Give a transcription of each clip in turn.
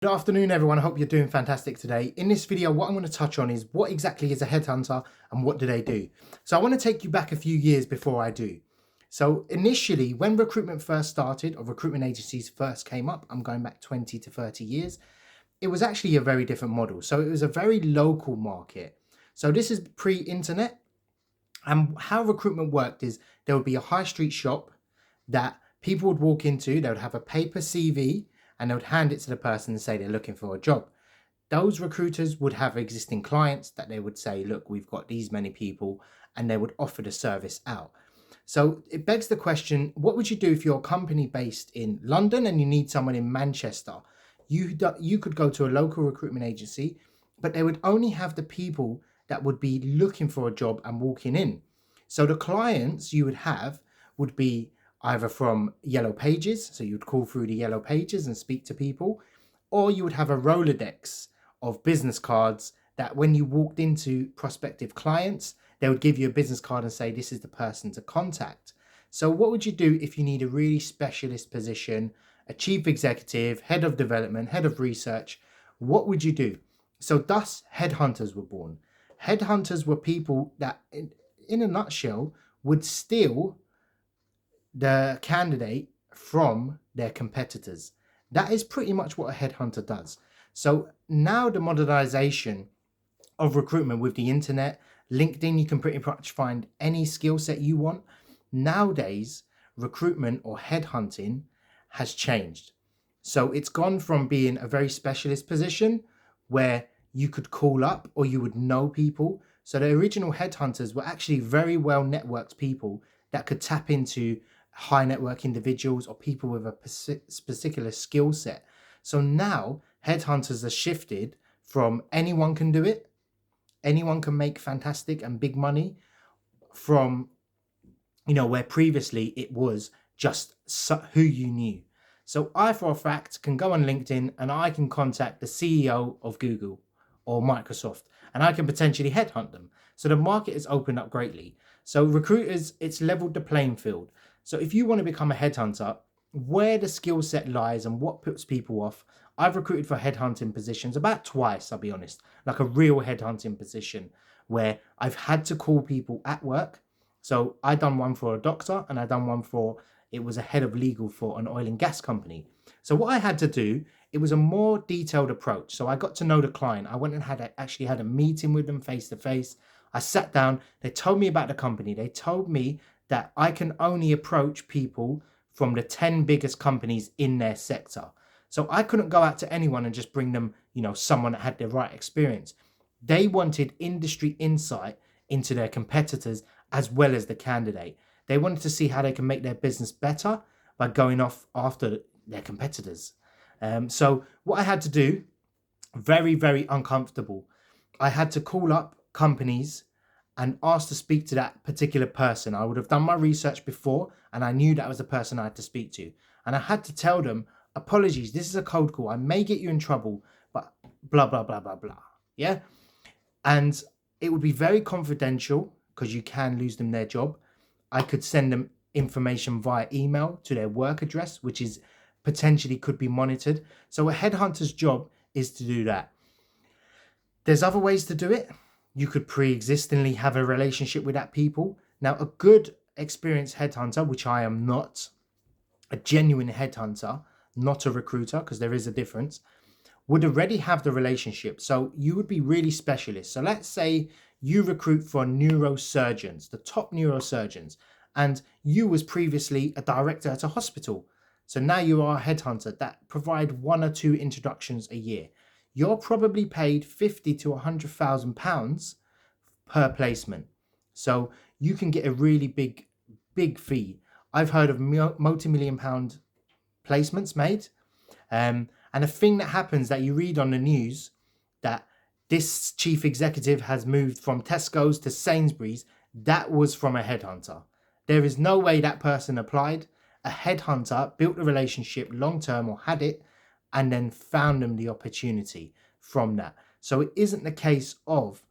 Good afternoon, everyone. I hope you're doing fantastic today. In this video, what I'm going to touch on is what exactly is a headhunter and what do they do? So I want to take you back a few years before I do. So initially, when recruitment first started, or recruitment agencies first came up, I'm going back 20 to 30 years, it was actually a very different model. So it was a very local market. So this is pre-internet. And how recruitment worked is there would be a high street shop that people would walk into, they would have a paper CV, and they would hand it to the person and say they're looking for a job. Those recruiters would have existing clients that they would say, look, we've got these many people, and they would offer the service out. So it begs the question, what would you do if you're a company based in London and you need someone in Manchester? You could go to a local recruitment agency, but they would only have the people that would be looking for a job and walking in. So the clients you would have would be either from Yellow Pages, so you'd call through the Yellow Pages and speak to people, or you would have a Rolodex of business cards that when you walked into prospective clients, they would give you a business card and say, this is the person to contact. So what would you do if you need a really specialist position, a chief executive, head of development, head of research? What would you do? So thus, headhunters were born. Headhunters were people that, in a nutshell, would steal the candidate from their competitors. That is pretty much what a headhunter does. So now the modernization of recruitment with the internet, LinkedIn, you can pretty much find any skill set you want. Nowadays, recruitment or headhunting has changed. So it's gone from being a very specialist position where you could call up or you would know people. So the original headhunters were actually very well networked people that could tap into high network individuals or people with a particular skill set. So now headhunters are shifted from anyone can do it, anyone can make fantastic and big money, from where previously it was just who you knew. So I, for a fact, can go on LinkedIn and I can contact the CEO of Google or Microsoft, and I can potentially headhunt them. So the market has opened up greatly. So recruiters, it's leveled the playing field. So if you want to become a headhunter, where the skill set lies and what puts people off, I've recruited for headhunting positions about twice, I'll be honest, like a real headhunting position where I've had to call people at work. So I done one for a doctor and I done one for, it was a head of legal for an oil and gas company. So what I had to do, it was a more detailed approach. So I got to know the client. I went and actually had a meeting with them face to face. I sat down, they told me about the company. They told me that I can only approach people from the 10 biggest companies in their sector. So I couldn't go out to anyone and just bring them, someone that had the right experience. They wanted industry insight into their competitors as well as the candidate. They wanted to see how they can make their business better by going off after their competitors. So what I had to do, very, very uncomfortable. I had to call up companies and ask to speak to that particular person. I would have done my research before and I knew that was the person I had to speak to. And I had to tell them, apologies, this is a cold call. I may get you in trouble, but blah, blah, blah, blah, blah. Yeah. And it would be very confidential because you can lose them their job. I could send them information via email to their work address, which is potentially could be monitored. So a headhunter's job is to do that. There's other ways to do it. You could pre-existingly have a relationship with that people. Now, a good experienced headhunter, which I am not, a genuine headhunter, not a recruiter, because there is a difference, would already have the relationship. So you would be really specialist. So let's say you recruit for neurosurgeons, the top neurosurgeons, and you was previously a director at a hospital. So now you are a headhunter that provide one or two introductions a year. You're probably paid £50,000 to £100,000 per placement. So you can get a really big fee. I've heard of multi-million pound placements made. And a thing that happens that you read on the news, that this chief executive has moved from Tesco's to Sainsbury's, that was from a headhunter. There is no way that person applied. A headhunter built a relationship long-term or had it, and then found them the opportunity from that. So it isn't the case of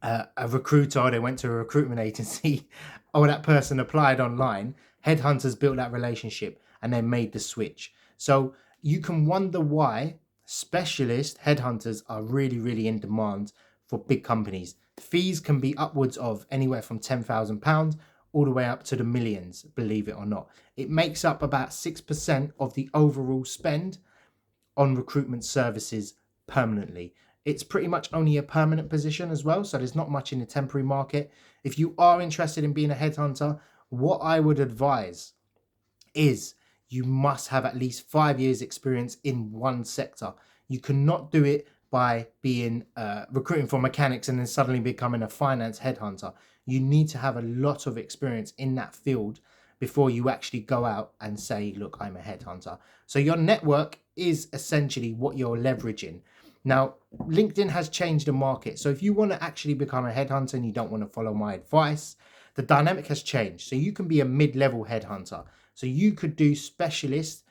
a recruiter, they went to a recruitment agency, or that person applied online. Headhunters built that relationship and then made the switch. So you can wonder why Specialist headhunters are really, really in demand for big companies. Fees can be upwards of anywhere from £10,000 all the way up to the millions, believe it or not. It makes up about 6% of the overall spend on recruitment services permanently. It's pretty much only a permanent position as well, so there's not much in the temporary market. If you are interested in being a headhunter, what I would advise is you must have at least 5 years experience in one sector. You cannot do it by being recruiting for mechanics and then suddenly becoming a finance headhunter. You need to have a lot of experience in that field before you actually go out and say, look, I'm a headhunter. So your network is essentially what you're leveraging. Now, LinkedIn has changed the market. So if you want to actually become a headhunter and you don't want to follow my advice, the dynamic has changed. So you can be a mid-level headhunter. So you could do specialist.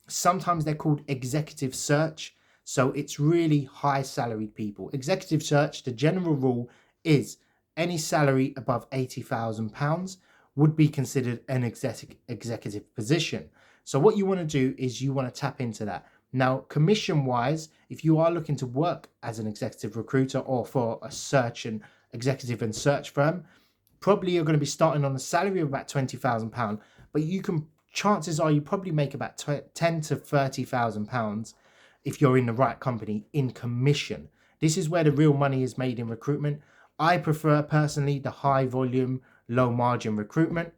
Sometimes they're called executive search. So it's really high salaried people. Executive search, the general rule is any salary above £80,000 would be considered an executive position. So what you want to do is you want to tap into that. Now, commission wise, if you are looking to work as an executive recruiter or for a search and executive and search firm, probably you're going to be starting on a salary of about £20,000, but you can, chances are you probably make about £10,000 to £30,000 if you're in the right company in commission. This is where the real money is made in recruitment. I prefer personally the high volume, low margin recruitment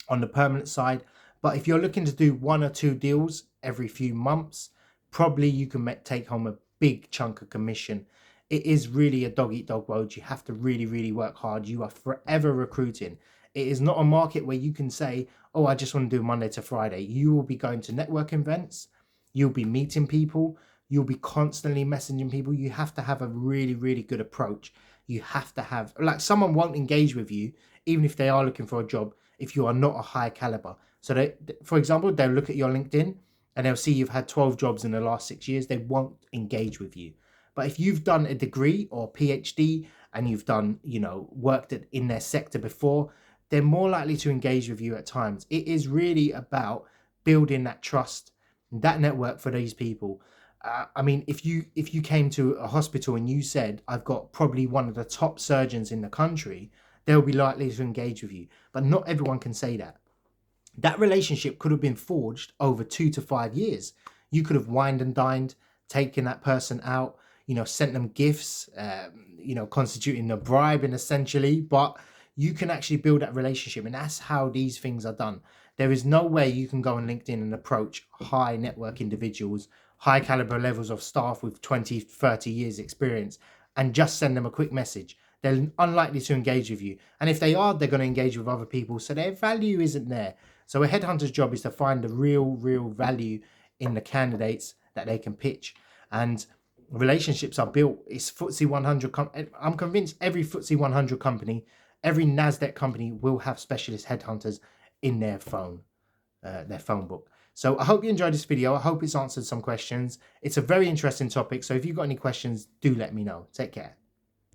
on the permanent side. But if you're looking to do 1 or 2 deals every few months, probably you can take home a big chunk of commission. It is really a dog eat dog world. You have to really, really work hard. You are forever recruiting. It is not a market where you can say, oh, I just want to do Monday to Friday. You will be going to networking events. You'll be meeting people. You'll be constantly messaging people. You have to have a really, really good approach. You have to have, like, someone won't engage with you, even if they are looking for a job, if you are not a high caliber. So they, for example, they'll look at your LinkedIn and they'll see you've had 12 jobs in the last 6 years. They won't engage with you. But if you've done a degree or PhD and you've done, worked in their sector before, they're more likely to engage with you at times. It is really about building that trust, that network for these people. I mean, if you came to a hospital and you said, I've got probably one of the top surgeons in the country, they'll be likely to engage with you. But not everyone can say that. That relationship could have been forged over 2 to 5 years. You could have wined and dined, taken that person out, sent them gifts, constituting a bribe and essentially, but you can actually build that relationship. And that's how these things are done. There is no way you can go on LinkedIn and approach high network individuals, high caliber levels of staff with 20, 30 years experience and just send them a quick message. They're unlikely to engage with you. And if they are, they're going to engage with other people. So their value isn't there. So a headhunter's job is to find the real value in the candidates that they can pitch. And relationships are built. It's FTSE 100. I'm convinced every FTSE 100 company, every NASDAQ company will have specialist headhunters in their phone book. So I hope you enjoyed this video. I hope it's answered some questions. It's a very interesting topic. So if you've got any questions, do let me know. Take care.